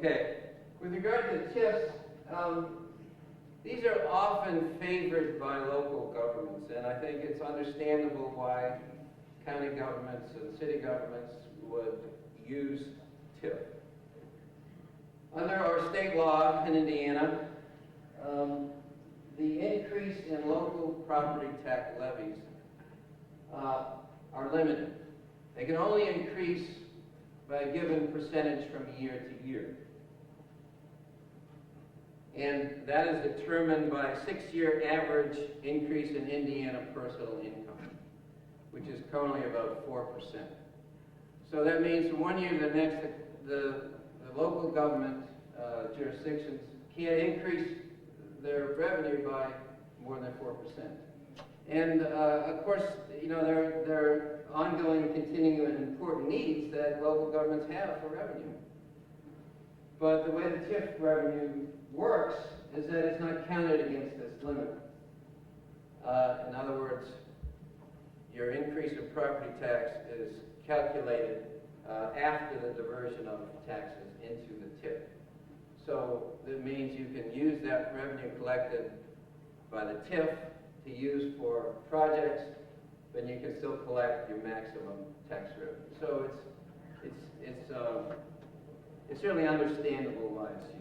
Okay, with regard to TIFs, these are often favored by local governments, and I think it's understandable why county governments and city governments would use TIF. Under our state law in Indiana, the increase in local property tax levies are limited. They can only increase by a given percentage from year to year. And that is determined by a 6-year average increase in Indiana personal income, which is currently about 4%. So that means from one year to the next, the local government jurisdictions can't increase their revenue by more than 4%. And of course, you know, there are ongoing, continuing, and important needs that local governments have for revenue. But the way the TIF revenue works is that it's not counted against this limit. In other words, your increase in property tax is calculated after the diversion of taxes into the TIF. So that means you can use that revenue collected by the TIF to use for projects, then you can still collect your maximum tax revenue. So it's certainly understandable why it's used.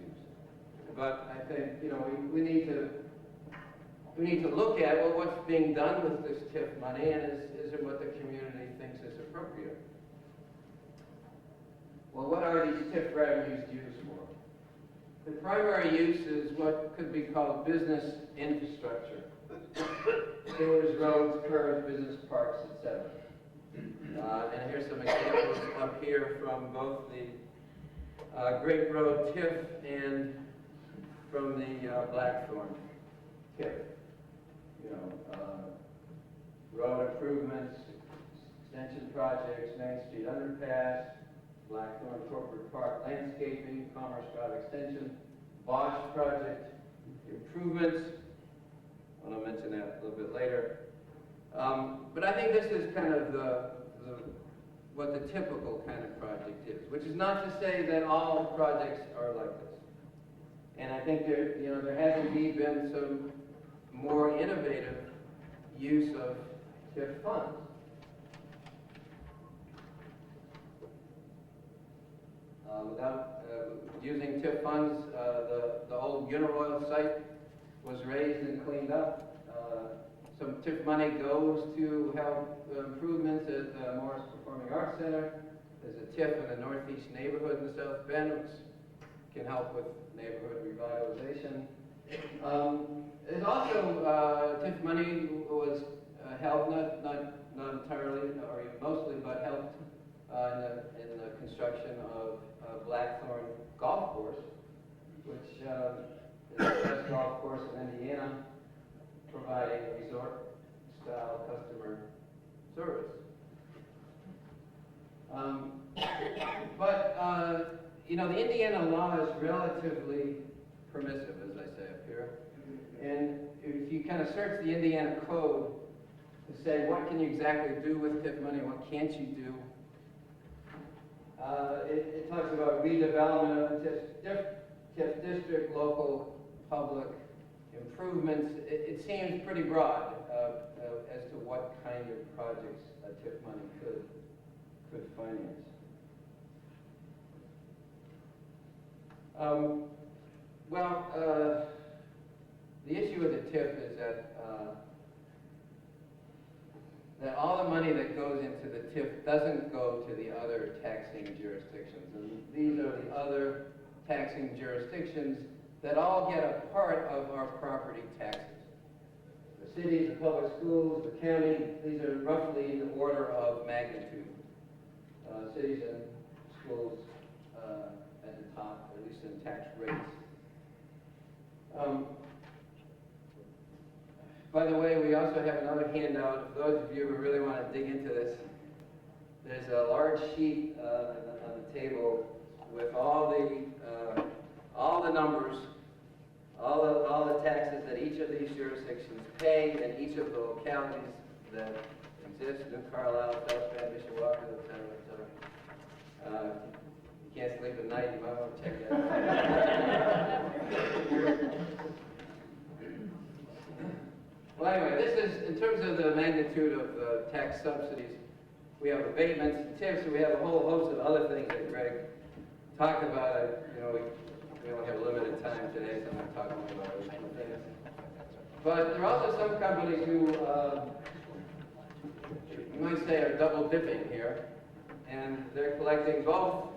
But I think, you know, we need to look at, well, what's being done with this TIF money, and is it what the community thinks is appropriate? Well, what are these TIF revenues used for? The primary use is what could be called business infrastructure. Sewers, roads, curbs, business parks, etc. And here's some examples up here from both the Great Road TIF and from the Blackthorn TIF. You know, road improvements, extension projects, Main Street underpass, Blackthorn Corporate Park landscaping, Commerce Drive extension, Bosch project improvements. I'll mention that a little bit later. But I think this is kind of what the typical kind of project is, which is not to say that all projects are like this. And I think there has indeed been some more innovative use of TIF funds. Without using TIF funds, the old Uniroyal site was raised and cleaned up. Some TIF money goes to help improvements at the Morris Performing Arts Center. There's a TIF in the Northeast neighborhood in South Bend, which can help with neighborhood revitalization. There's also TIF money was helped, not entirely or even mostly, but helped in the construction of Blackthorn Golf Course, which is the best golf course in Indiana, providing resort-style customer service. You know, the Indiana law is relatively permissive, as I say up here. And if you kind of search the Indiana code to say what can you exactly do with TIF money, what can't you do, it talks about redevelopment of the TIF district, local public improvements. It seems pretty broad as to what kind of projects TIF money could finance. The issue with the TIF is that all the money that goes into the TIF doesn't go to the other taxing jurisdictions. And these are the other taxing jurisdictions that all get a part of our property taxes. The cities, the public schools, the county, these are roughly in the order of magnitude. Cities and schools at the top, at least in tax rates. By the way, we also have another handout. For those of you who really want to dig into this, there's a large sheet on the table with all the numbers, all the taxes that each of these jurisdictions pay, and each of the localities that exist: New Carlisle, South Bend, Mishawaka, etc., etc. can't sleep at night, you might want to check that out. Well, anyway, this is, in terms of the magnitude of tax subsidies, we have abatements and tips, and we have a whole host of other things that Greg talked about. You know, we only have limited time today, so I'm going to talk more about those two things. But there are also some companies who, you might say, are double dipping here, and they're collecting both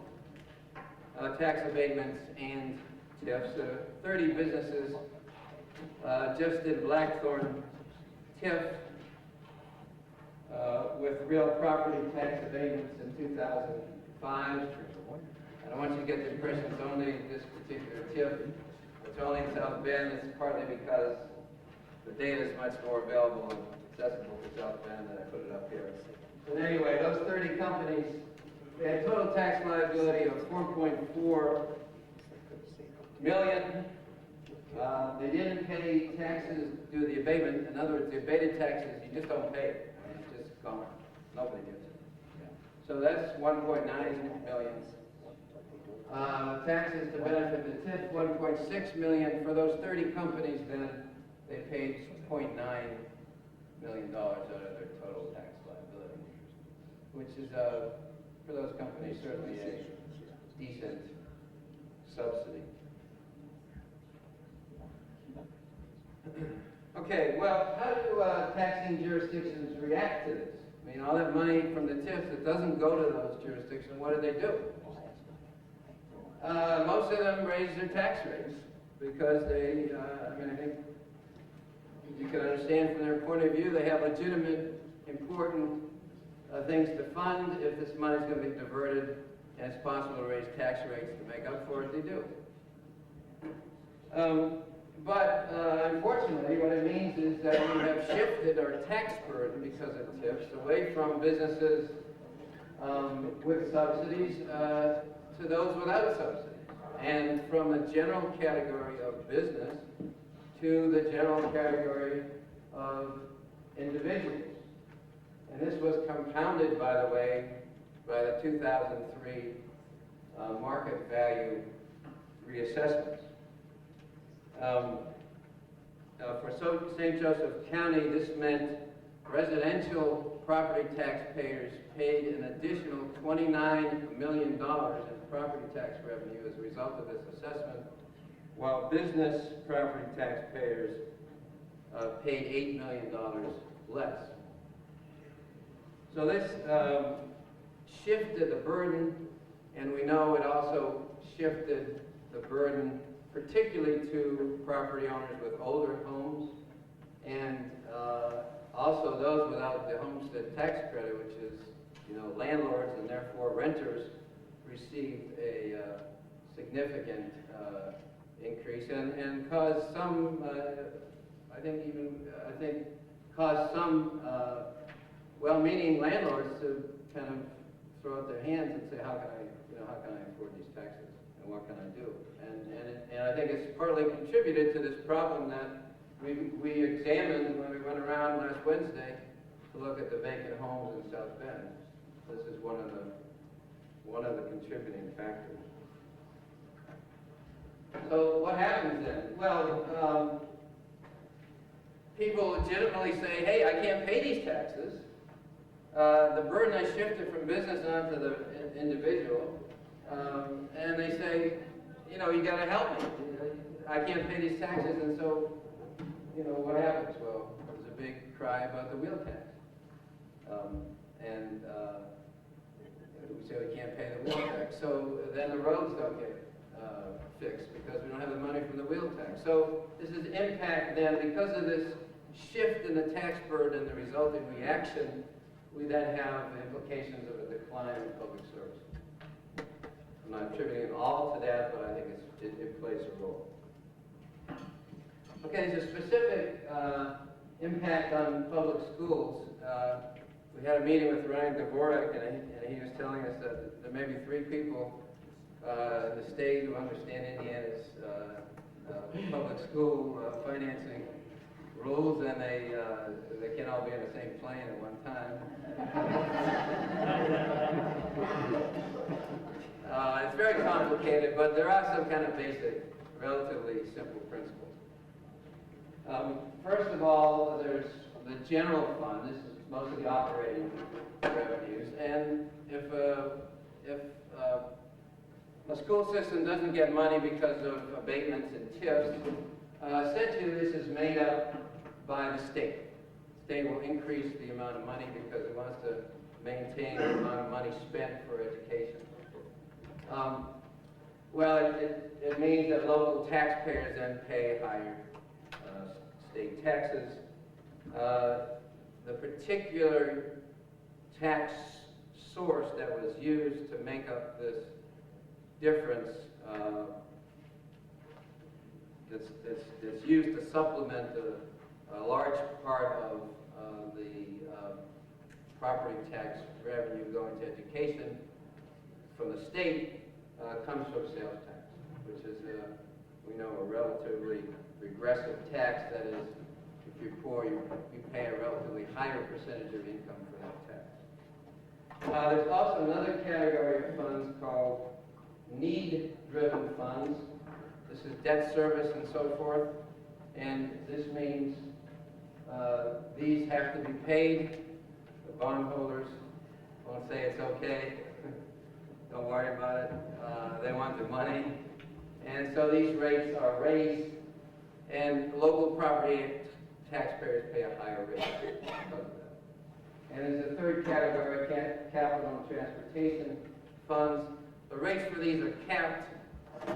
tax abatements and tips. 30 businesses just did Blackthorn TIF with real property tax abatements in 2005. And I want you to get the impression it's only this particular TIF. It's only in South Bend. It's partly because the data is much more available and accessible to South Bend than I put it up here. But anyway, those 30 companies, they had total tax liability of $4.4 million. They didn't pay taxes due to the abatement. In other words, the abated taxes, you just don't pay it. I mean, it's just gone. Nobody gets it. So that's $1.9 million. Taxes to benefit the TIF, $1.6 million. For those 30 companies, then, they paid $0.9 million out of their total tax liability, which is, for those companies, certainly a decent subsidy. Okay, well, how do taxing jurisdictions react to this? I mean, all that money from the TIFs that doesn't go to those jurisdictions, what do? Most of them raise their tax rates because they, I mean, I think you can understand from their point of view, they have legitimate, important things to fund. If this money is going to be diverted and it's possible to raise tax rates to make up for it, they do. But unfortunately, what it means is that we have shifted our tax burden because of TIFs away from businesses with subsidies to those without subsidies, and from a general category of business to the general category of individuals. And this was compounded, by the way, by the 2003 market value reassessments. For St. Joseph County, this meant residential property taxpayers paid an additional $29 million in property tax revenue as a result of this assessment, while business property taxpayers paid $8 million less. So this shifted the burden, and we know it also shifted the burden particularly to property owners with older homes, and also those without the homestead tax credit, which is, you know, landlords and therefore renters received a significant increase and caused some, I think caused some well-meaning landlords to kind of throw up their hands and say, how can I afford these taxes, and what can I do? And I think it's partly contributed to this problem that we examined when we went around last Wednesday to look at the vacant homes in South Bend. This is one of the contributing factors. So what happens then? Well, people legitimately say, hey, I can't pay these taxes. The burden I shifted from business onto the individual, and they say, you know, you got to help me. I can't pay these taxes, and so, you know, what happens? Well, there's a big cry about the wheel tax, and we say we can't pay the wheel tax. So then the roads don't get fixed because we don't have the money from the wheel tax. So this is impact then, because of this shift in the tax burden and the resulting reaction, we then have the implications of a decline in public service. I'm not attributing it all to that, but I think it plays a role. Okay, there's a specific impact on public schools. We had a meeting with Ryan Dvorak, and he was telling us that there may be 3 people in the state who understand Indiana's public school financing rules, and they can't all be in the same plane at one time. It's very complicated, but there are some kind of basic, relatively simple principles. First of all, there's the general fund. This is mostly operating revenues, and if a school system doesn't get money because of abatements and TIFs, essentially this is made up by the state. The state will increase the amount of money because it wants to maintain the amount of money spent for education. Well, it means that local taxpayers then pay higher state taxes. The particular tax source that was used to make up this difference that's used to supplement a large part of the property tax revenue going to education from the state comes from sales tax, which is, we know, a relatively regressive tax. That is, if you're poor, you pay a relatively higher percentage of income for that tax. There's also another category of funds called need-driven funds. This is debt service and so forth, and this means these have to be paid. The bondholders won't say it's okay. Don't worry about it. They want the money. And so these rates are raised, and local property taxpayers pay a higher rate because of that. And there's a third category, capital and transportation funds. The rates for these are capped,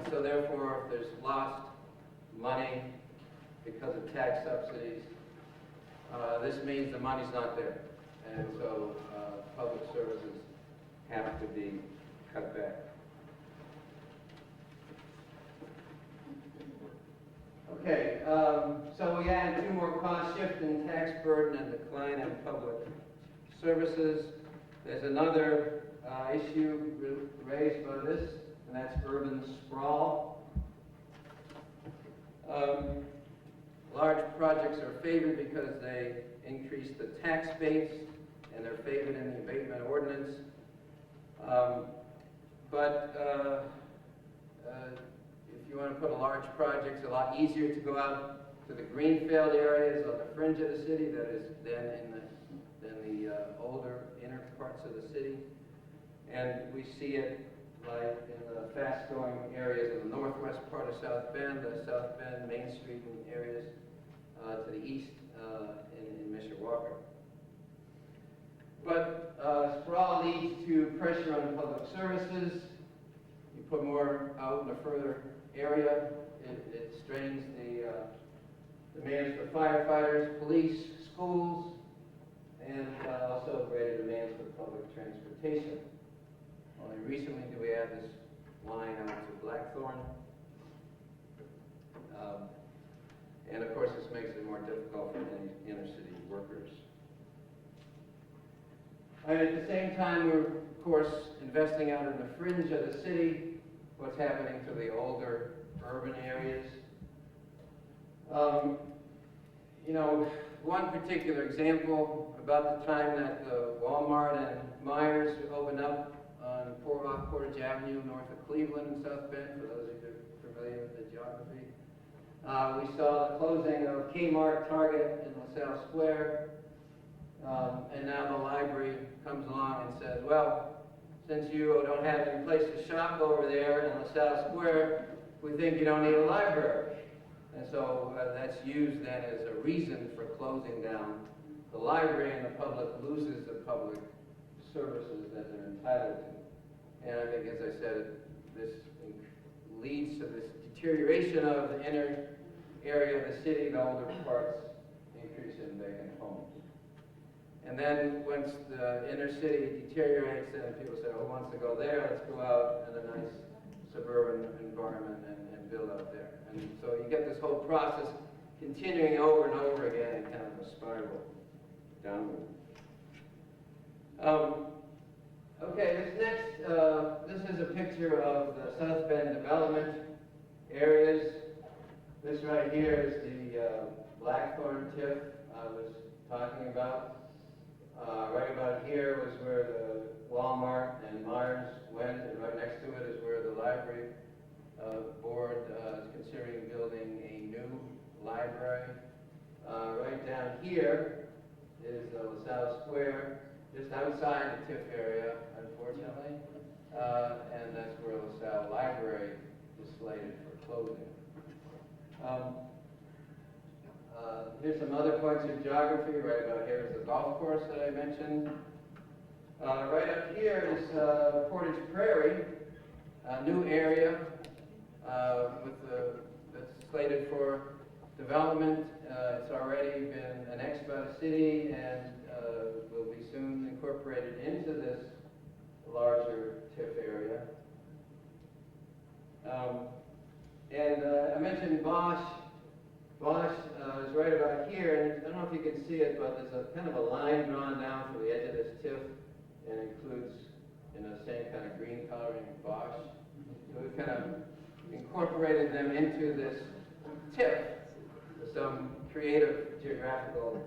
so therefore if there's lost money because of tax subsidies, this means the money's not there. And so public services have to be cut back. Okay, so we add two more costs: shift in tax burden and decline in public services. There's another issue raised by this, and that's urban sprawl. Large projects are favored because they increase the tax base, and they're favored in the abatement ordinance. If you want to put a large project, it's a lot easier to go out to the greenfield areas on the fringe of the city that is than in the older inner parts of the city. And we see it like in the fast-growing areas in the northwest part of South Bend, the South Bend, Main Street and areas to the east in Mishawaka. But sprawl leads to pressure on public services. You put more out in a further area, it strains the demands for firefighters, police, schools, and also greater demands for public transportation. Only recently did we add this line out to Blackthorn. And of course this makes it more difficult for inner city workers. And at the same time, we're of course investing out in the fringe of the city. What's happening to the older urban areas. You know, one particular example, about the time that the Walmart and Myers opened up on Portage Avenue north of Cleveland in South Bend, for those of you familiar with the geography. We saw the closing of Kmart, Target in LaSalle Square, and now the library comes along and says, well, since you don't have any place to shop over there in LaSalle Square, we think you don't need a library. And so that's used then as a reason for closing down the library, and the public loses the public services that they're entitled to. And I think, as I said, this leads to this deterioration of the inner area of the city, the older parts increase in vacant homes. And then once the inner city deteriorates, then people say, oh, who wants to go there? Let's go out in a nice suburban environment and build out there. And so you get this whole process continuing over and over again in kind of a spiral downward. Okay, this is a picture of the South Bend development areas. This right here is the Blackthorn TIF I was talking about. Right about here was where Walmart and Myers went, and right next to it is where the library board is considering building a new library. Right down here is LaSalle Square, just outside the TIF area, unfortunately, and that's where LaSalle Library is slated for closing. Here's some other points of geography. Right about here is the golf course that I mentioned. Right up here is Portage Prairie, a new area that's slated for development. It's already been annexed by the city and will be soon incorporated into this larger TIF area. I mentioned Bosch. Bosch is right about here, and I don't know if you can see it, but there's a kind of a line drawn down from the edge of this TIF, and it includes, same kind of green coloring Bosch. So we've kind of incorporated them into this TIF with some creative geographical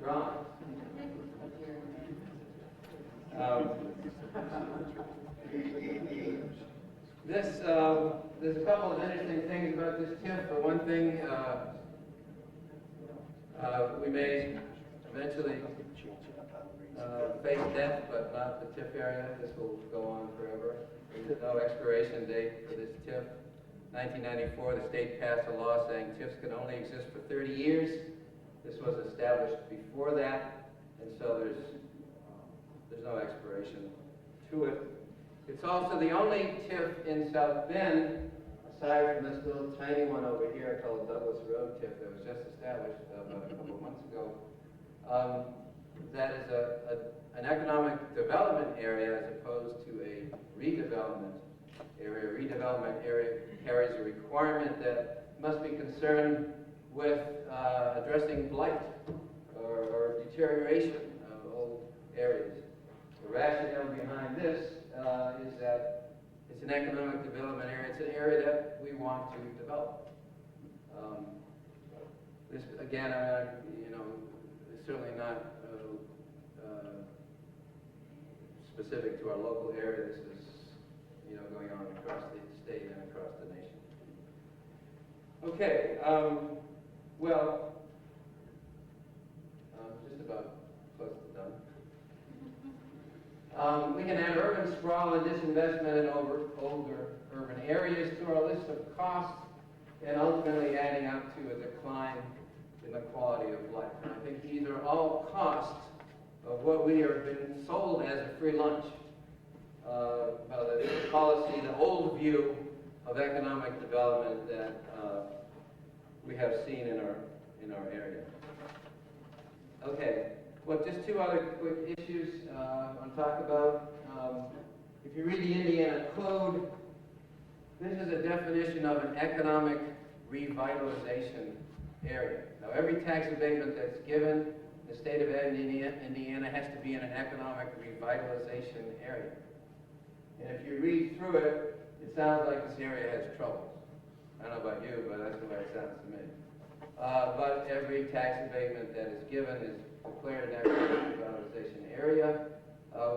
drawings. There's a couple of interesting things about this TIF. For one thing, we may eventually face death, but not the TIF area. This will go on forever. There's no expiration date for this TIF. 1994, the state passed a law saying TIFs can only exist for 30 years. This was established before that, and so there's no expiration to it. It's also the only TIF in South Bend, aside from this little tiny one over here called Douglas Road TIF that was just established about a couple of months ago. That is an economic development area as opposed to a redevelopment area. A redevelopment area carries a requirement that must be concerned with addressing blight or deterioration of old areas. The rationale behind this is that it's an economic development area. It's an area that we want to develop. This, again, it's certainly not specific to our local area. This is, going on across the state and across the nation. Okay, just about close to done. We can add urban sprawl and disinvestment in older urban areas to our list of costs, and ultimately adding up to a decline in the quality of life. And I think these are all costs of what we have been sold as a free lunch. The policy, the old view of economic development that we have seen in our area. Okay, well, just two other quick issues I want to talk about. If you read the Indiana Code, this is a definition of an economic revitalization area. Now, every tax abatement that's given in the state of Indiana has to be in an economic revitalization area. And if you read through it, it sounds like this area has troubles. I don't know about you, but that's the way it sounds to me. But every tax abatement that is given is declared an economic revitalization area,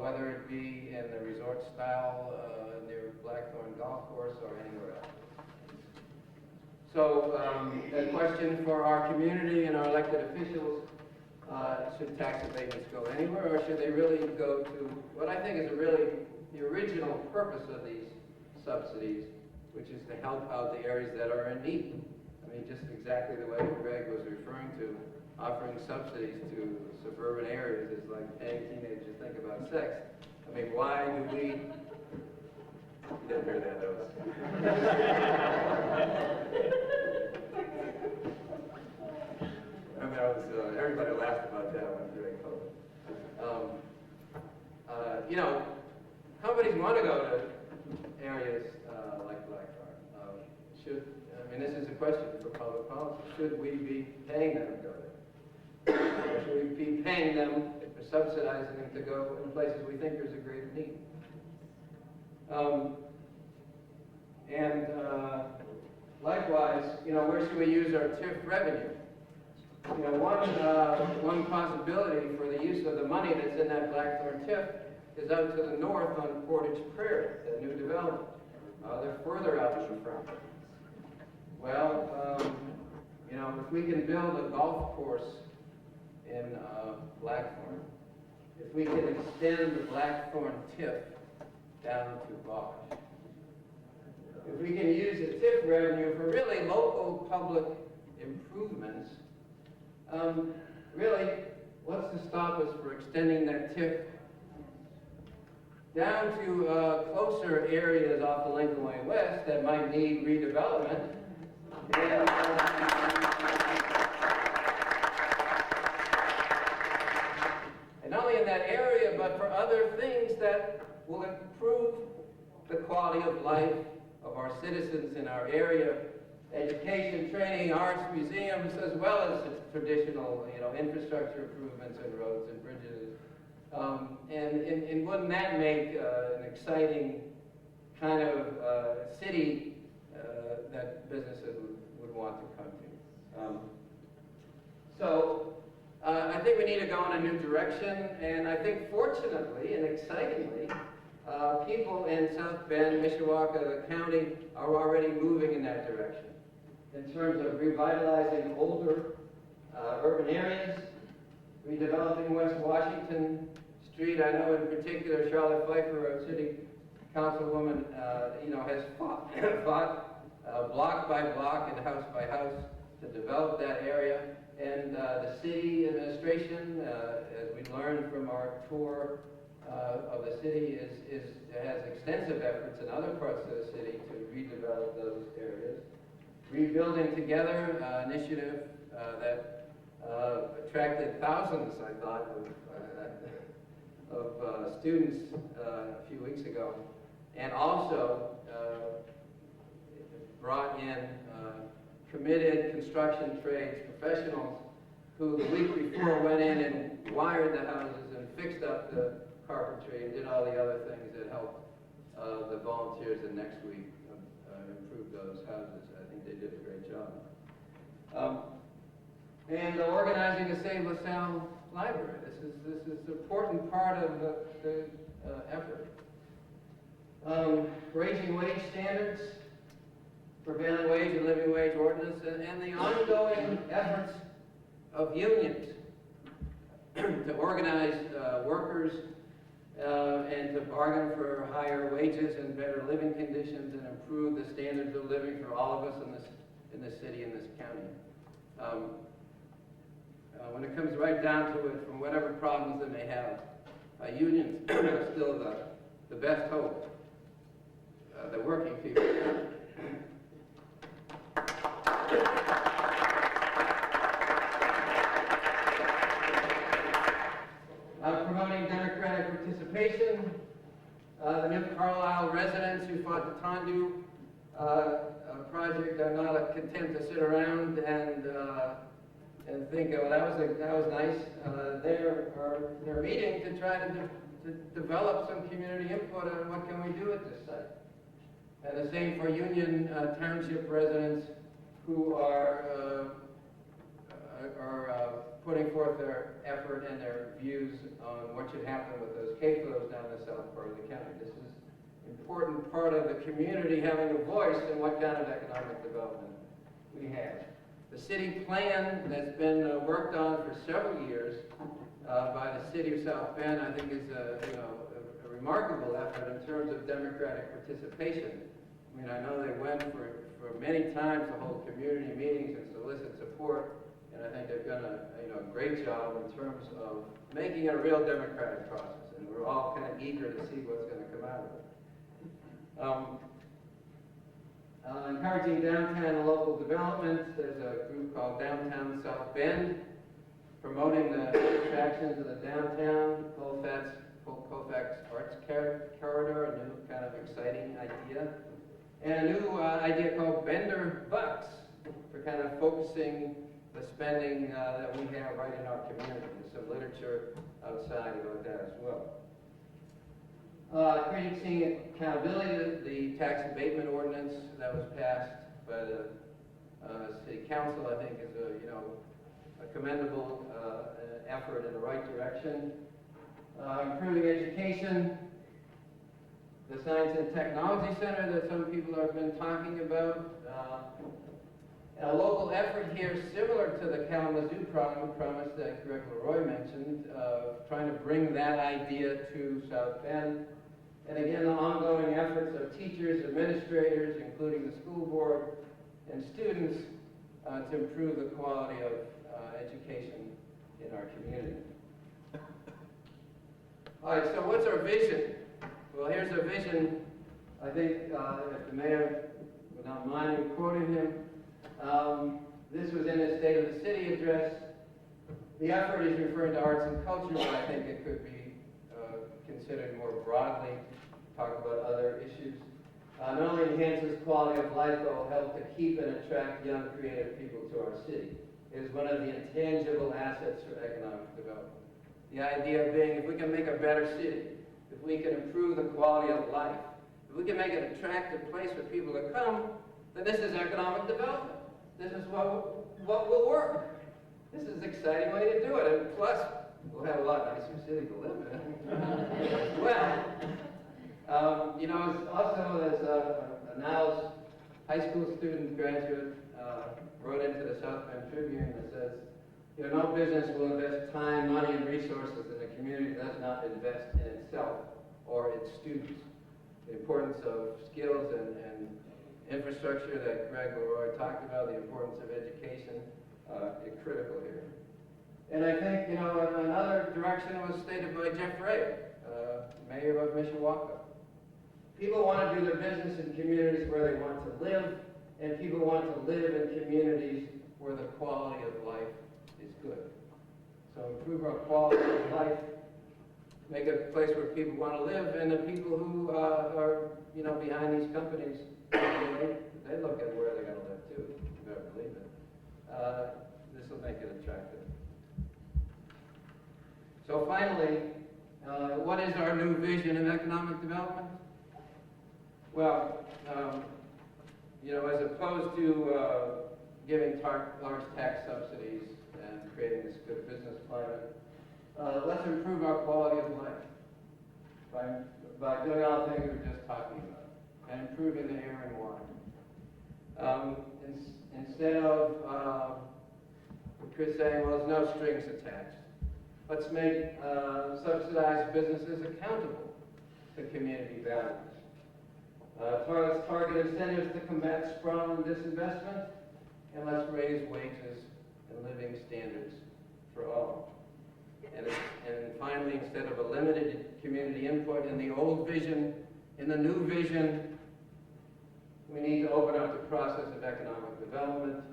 whether it be in the resort style near Blackthorn Golf Course or anywhere else. So a question for our community and our elected officials, should tax abatements go anywhere, or should they really go to what I think is the original purpose of these subsidies, which is to help out the areas that are in need? I mean, just exactly the way Greg was referring to, offering subsidies to suburban areas is like paying teenagers to think about sex. I mean, why do we... You didn't hear that, though. Everybody laughed about that one during COVID. Companies want to go to areas like Blackthorn. This is a question for public policy. Should we be paying them to go there? Or should we be paying them or subsidizing them to go in places we think there's a greater need? Likewise, where should we use our TIF revenue? You know, one possibility for the use of the money that's in that Blackthorn TIF is out to the north on Portage Prairie, that new development. They're further out in the front. Well, you know, if we can build a golf course in Blackthorn, if we can extend the Blackthorn TIF down to Bosch, if we can use the TIF revenue for really local public improvements, really, what's to stop us from extending that TIF down to closer areas off the Lincoln Way West that might need redevelopment? And, not only in that area, but for other things that will improve the quality of life of our citizens in our area, education, training, arts, museums, as well as traditional, you know, infrastructure improvements and roads and bridges. And wouldn't that make an exciting kind of city that businesses would want to come to? So I think we need to go in a new direction, and I think fortunately and excitingly, people in South Bend, Mishawaka, the county, are already moving in that direction in terms of revitalizing older urban areas, redeveloping West Washington Street. I know in particular Charlotte Pfeiffer, our city councilwoman, you know, has fought block by block and house by house to develop that area. And the city administration, as we learned from our tour of the city, has extensive efforts in other parts of the city to redevelop those areas. Rebuilding Together initiative that attracted thousands, I thought, of students a few weeks ago, and also brought in committed construction trades professionals who the week before went in and wired the houses and fixed up the carpentry and did all the other things that helped the volunteers the next week improve those houses. I think they did a great job. And organizing the Save LaSalle Library. This is an important part of the effort. Raising wage standards, prevailing wage and living wage ordinance, and the ongoing efforts of unions to organize workers and to bargain for higher wages and better living conditions and improve the standards of living for all of us in this city and this county. When it comes right down to it, from whatever problems they may have, unions are still the best hope. The working people. Promoting democratic participation. The new Carlisle residents who fought the Tondu project are not content to sit around and think, oh, that was nice. They're meeting to try to develop some community input on what can we do at this site. And the same for Union Township residents who are putting forth their effort and their views on what should happen with those CAFOs down the south part of the county. This is an important part of the community having a voice in what kind of economic development we have. The city plan that's been worked on for several years by the city of South Bend, I think, is a remarkable effort in terms of democratic participation. I mean, I know they went for many times to hold community meetings and solicit support, and I think they've done a great job in terms of making it a real democratic process, and we're all kind of eager to see what's going to come out of it. Encouraging downtown and local development. There's a group called Downtown South Bend, promoting the attractions of the downtown, Colfax Arts Corridor, a new kind of exciting idea. And a new idea called Bender Bucks, for kind of focusing the spending that we have right in our community. There's some literature outside about that as well. Increasing accountability, the tax abatement ordinance that was passed by the city council, I think, is a commendable effort in the right direction. Improving education, the Science and Technology Center that some people have been talking about. A local effort here similar to the Kalamazoo promise that Greg Leroy mentioned, trying to bring that idea to South Bend. And again, the ongoing efforts of teachers, administrators, including the school board, and students to improve the quality of education in our community. All right, so what's our vision? Well, here's our vision. I think if the mayor would not mind me quoting him, this was in his State of the City address. The effort is referring to arts and culture, but I think it could be considered more broadly, talk about other issues. Not only enhances quality of life, but will help to keep and attract young, creative people to our city. It is one of the intangible assets for economic development. The idea being, if we can make a better city, if we can improve the quality of life, if we can make an attractive place for people to come, then this is economic development. This is what will work. This is an exciting way to do it. And plus, we'll have a lot nicer city to live in. Well, you know, it's also there's a Niles high school student graduate wrote into the South Bend Tribune that says, you know, no business will invest time, money, and resources in a community that does not invest in itself or its students. The importance of skills and infrastructure that Greg Leroy talked about, the importance of education, is critical here. And I think, you know, another direction was stated by Jeff Ray, mayor of Mishawaka. People want to do their business in communities where they want to live, and people want to live in communities where the quality of life is good. So improve our quality of life, make it a place where people want to live, and the people who are, you know, behind these companies, they look at where they're going to live too, you better believe it. This will make it attractive. So finally, what is our new vision of economic development? Well, you know, as opposed to giving large tax subsidies and creating this good business climate, let's improve our quality of life by doing all the things we were just talking about and improving the air and water. Instead of Chris saying, well, there's no strings attached, let's make subsidized businesses accountable to community values. Let's target incentives to combat sprawl and disinvestment, and let's raise wages and living standards for all. And finally, instead of a limited community input in the old vision, in the new vision, we need to open up the process of economic development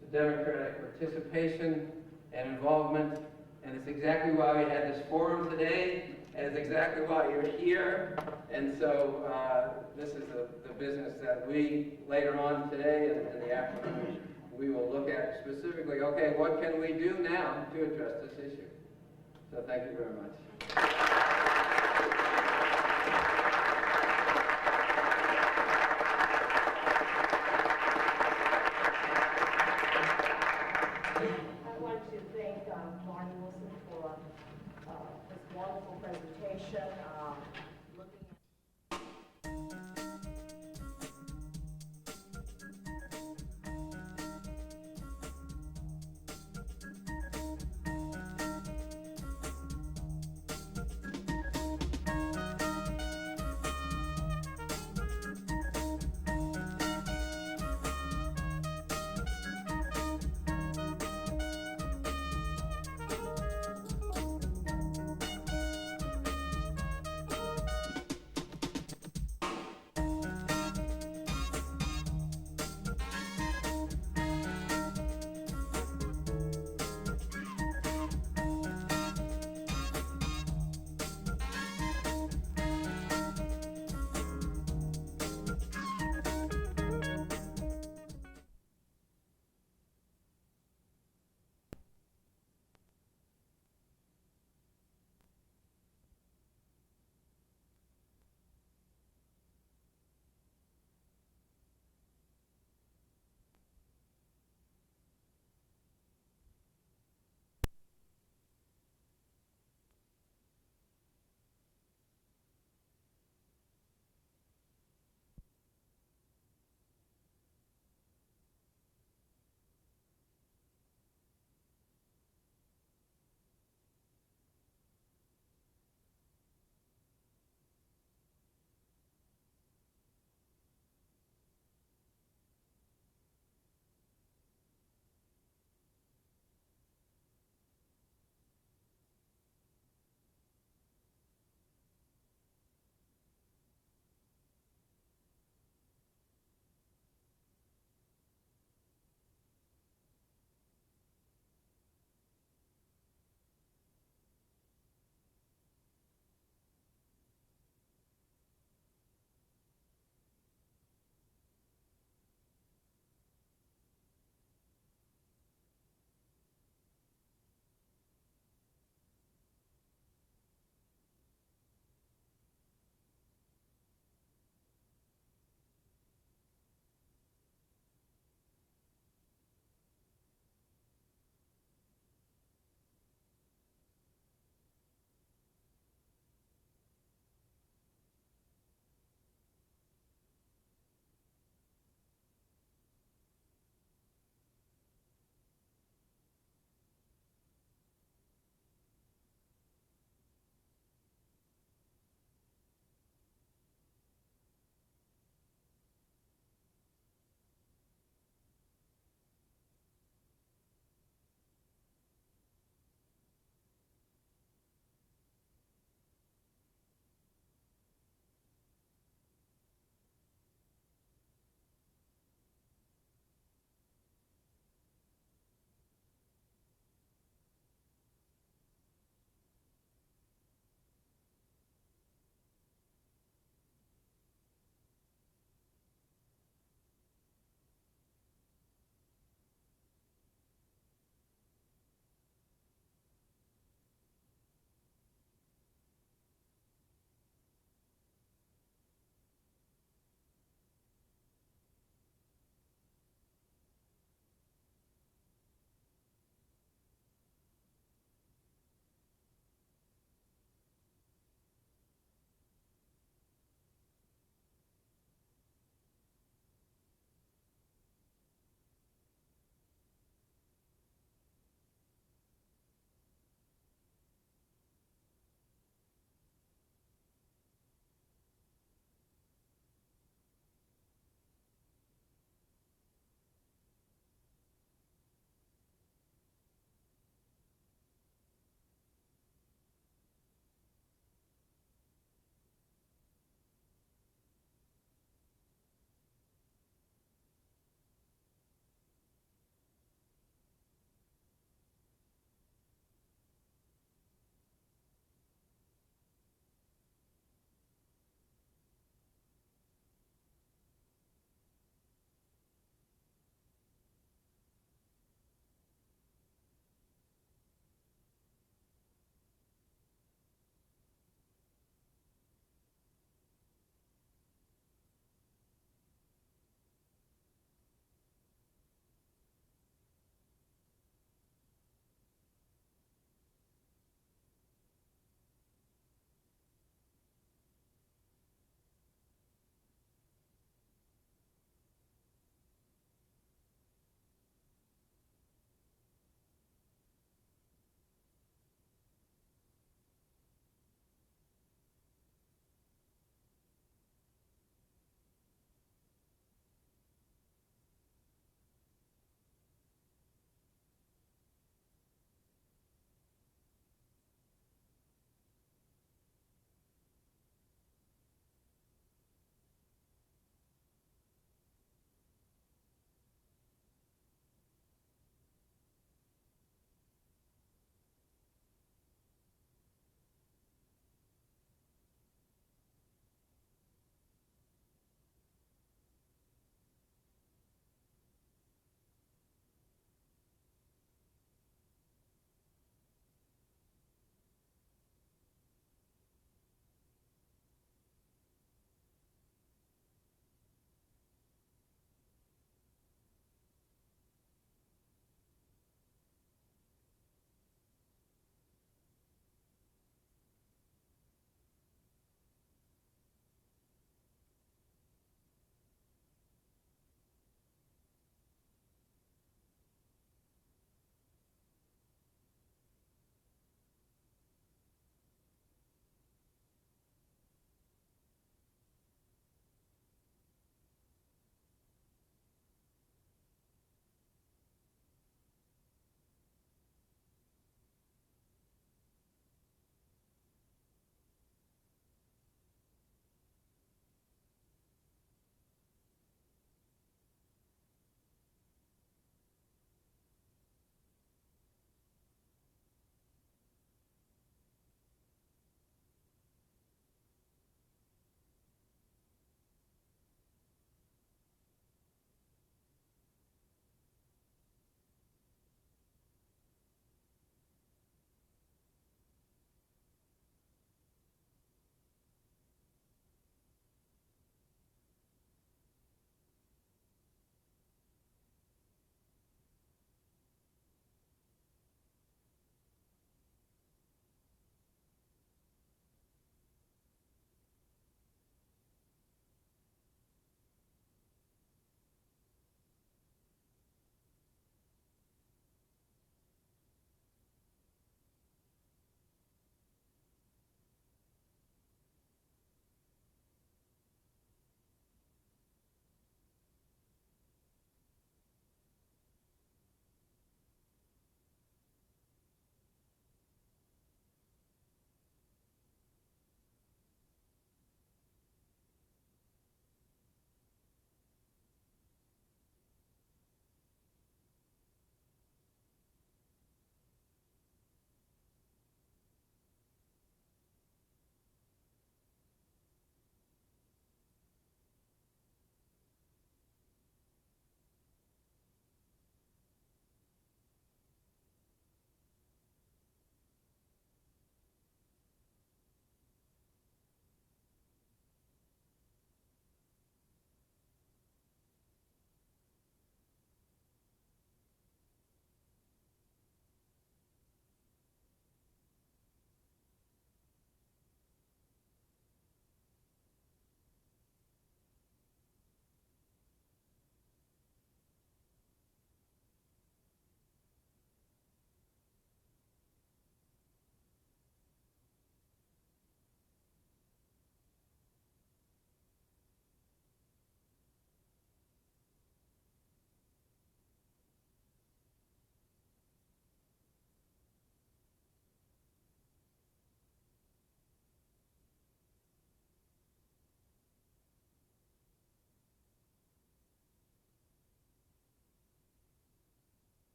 to democratic participation and involvement. And it's exactly why we had this forum today, and it's exactly why you're here. And so this is the business that we, later on today and in the afternoon, we will look at specifically, okay, what can we do now to address this issue? So thank you very much. I want to thank Martin Wilson for his wonderful presentation.